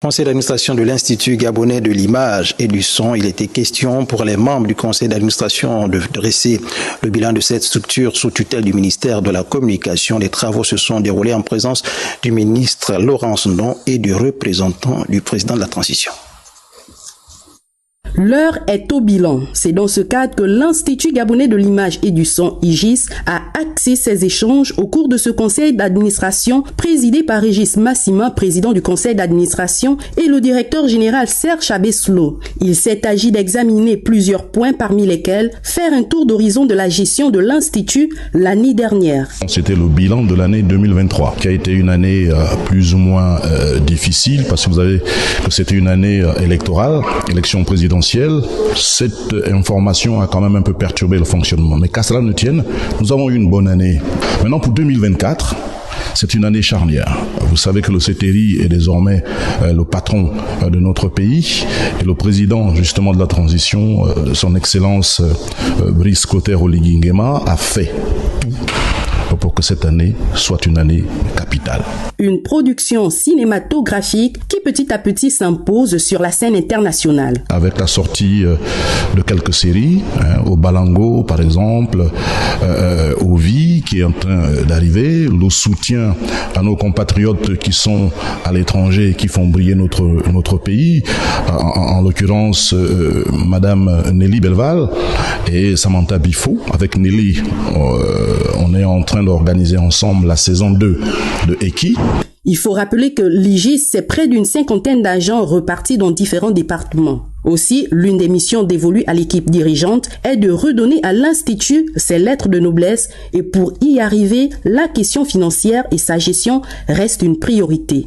Conseil d'administration de l'Institut gabonais de l'image et du son, il était question pour les membres du conseil d'administration de dresser le bilan de cette structure sous tutelle du ministère de la Communication. Les travaux se sont déroulés en présence du ministre Laurence Ndong et du représentant du président de la transition. L'heure est au bilan. C'est dans ce cadre que l'Institut gabonais de l'image et du son, IGIS, a axé ses échanges au cours de ce conseil d'administration présidé par Régis Massima, président du conseil d'administration, et le directeur général Serge Abeslo. Il s'est agi d'examiner plusieurs points, parmi lesquels faire un tour d'horizon de la gestion de l'Institut l'année dernière. C'était le bilan de l'année 2023, qui a été une année plus ou moins difficile, parce que vous savez que c'était une année électorale, élection présidentielle. Cette information a quand même un peu perturbé le fonctionnement. Mais qu'à cela ne tienne, nous avons eu une bonne année. Maintenant, pour 2024, c'est une année charnière. Vous savez que le CTRI est désormais le patron de notre pays et le président justement de la transition, son Excellence Brice Clotaire Oligui Nguema, a fait tout pour que cette année soit une année capitale. Une production cinématographique qui petit à petit s'impose sur la scène internationale. Avec la sortie de quelques séries, au Balango par exemple, Ovi qui est en train d'arriver, le soutien à nos compatriotes qui sont à l'étranger et qui font briller notre pays, en l'occurrence Madame Nelly Belval et Samantha Bifo. Avec Nelly, on est en train d'organiser ensemble la saison 2 de Eki. Il faut rappeler que l'IGIS, c'est près d'une 50aine d'agents repartis dans différents départements. Aussi, l'une des missions dévolues à l'équipe dirigeante est de redonner à l'Institut ses lettres de noblesse et pour y arriver, la question financière et sa gestion restent une priorité.